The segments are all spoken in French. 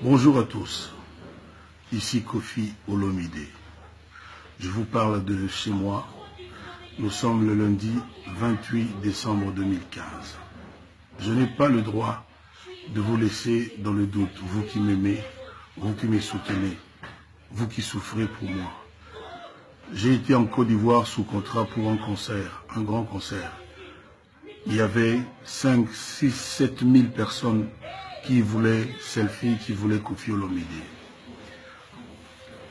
Bonjour à tous, ici Kofi Olomide. Je vous parle de chez moi. Nous sommes le lundi 28 décembre 2015. Je n'ai pas le droit de vous laisser dans le doute, vous qui m'aimez, vous qui me soutenez, vous qui souffrez pour moi. J'ai été en Côte d'Ivoire sous contrat pour un concert, un grand concert. Il y avait 5, 6, 7 000 personnes qui voulaient selfie, qui voulaient Kofi Olomide.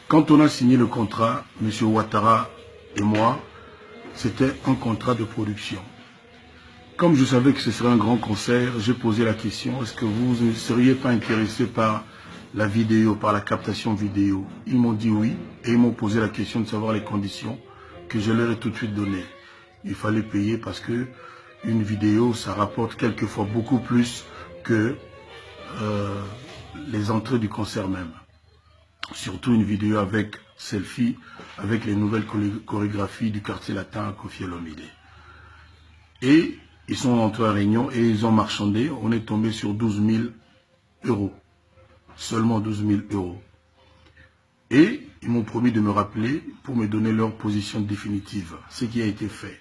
Quand on a signé le contrat, M. Ouattara et moi, c'était un contrat de production. Comme je savais que ce serait un grand concert, j'ai posé la question, est-ce que vous ne seriez pas intéressé par la vidéo, par la captation vidéo? Ils m'ont dit oui, et ils m'ont posé la question de savoir les conditions que je leur ai tout de suite données. Il fallait payer parce que une vidéo, ça rapporte quelquefois beaucoup plus que les entrées du concert même. Surtout une vidéo avec selfie, avec les nouvelles chorégraphies du quartier latin à Kofi Olomide. Et ils sont entrés à Réunion et ils ont marchandé. On est tombé sur 12 000 euros. Seulement 12 000 euros. Et ils m'ont promis de me rappeler pour me donner leur position définitive, ce qui a été fait.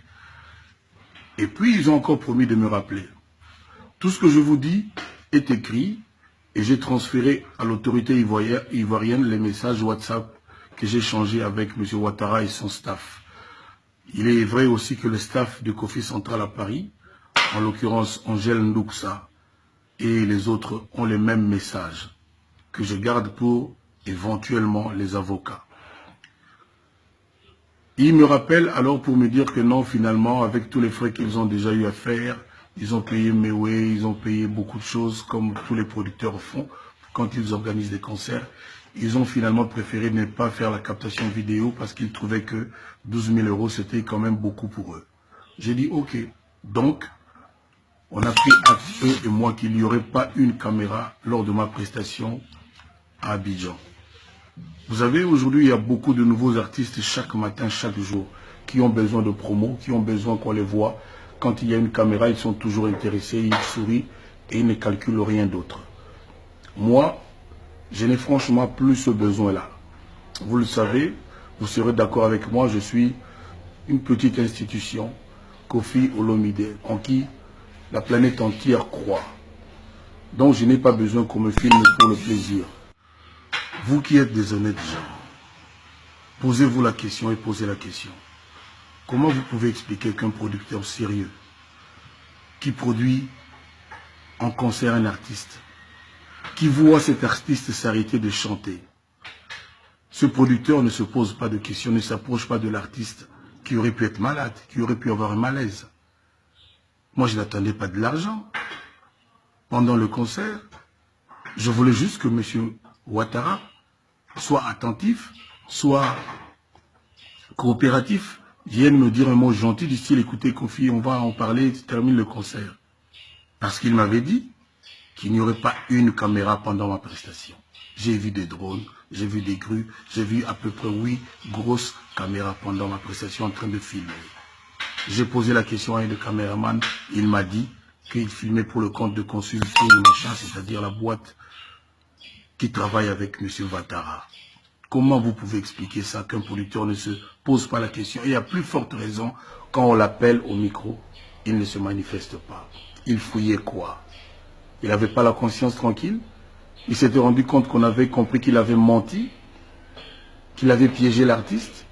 Et puis ils ont encore promis de me rappeler. Tout ce que je vous dis est écrit et j'ai transféré à l'autorité ivoirienne les messages WhatsApp que j'ai échangés avec M. Ouattara et son staff. Il est vrai aussi que le staff de Kofi Central à Paris, en l'occurrence Angèle Ndouksa et les autres, ont les mêmes messages que je garde pour éventuellement les avocats. Ils me rappellent alors pour me dire que non, finalement, avec tous les frais qu'ils ont déjà eu à faire, ils ont payé Mewé, ils ont payé beaucoup de choses comme tous les producteurs font quand ils organisent des concerts. Ils ont finalement préféré ne pas faire la captation vidéo parce qu'ils trouvaient que 12 000 euros, c'était quand même beaucoup pour eux. J'ai dit ok. Donc, on a pris acte, eux et moi, qu'il n'y aurait pas une caméra lors de ma prestation à Abidjan. Vous savez, aujourd'hui, il y a beaucoup de nouveaux artistes chaque matin, chaque jour, qui ont besoin de promo, qui ont besoin qu'on les voit. Quand il y a une caméra, ils sont toujours intéressés, ils sourient et ils ne calculent rien d'autre. Moi, je n'ai franchement plus ce besoin-là. Vous le savez, vous serez d'accord avec moi, je suis une petite institution, Kofi Olomide, en qui la planète entière croit. Donc je n'ai pas besoin qu'on me filme pour le plaisir. Vous qui êtes des honnêtes gens, posez-vous la question et posez la question. Comment vous pouvez expliquer qu'un producteur sérieux, qui produit en concert un artiste, qui voit cet artiste s'arrêter de chanter, ce producteur ne se pose pas de questions, ne s'approche pas de l'artiste qui aurait pu être malade, qui aurait pu avoir un malaise. Moi, je n'attendais pas de l'argent pendant le concert. Je voulais juste que M. Ouattara soit attentif, soit coopératif, vienne me dire un mot gentil du style, écoutez Kofi, on va en parler, termine le concert. Parce qu'il m'avait dit qu'il n'y aurait pas une caméra pendant ma prestation. J'ai vu des drones, j'ai vu des grues, j'ai vu à peu près 8 grosses caméras pendant ma prestation en train de filmer. J'ai posé la question à un des caméramans, il m'a dit qu'il filmait pour le compte de Consulting Machin, c'est-à-dire la boîte qui travaille avec M. Ouattara. Comment vous pouvez expliquer ça, qu'un producteur ne se pose pas la question? Et à plus forte raison, quand on l'appelle au micro, il ne se manifeste pas. Il fouillait quoi? Il n'avait pas la conscience tranquille? Il s'était rendu compte qu'on avait compris qu'il avait menti, qu'il avait piégé l'artiste?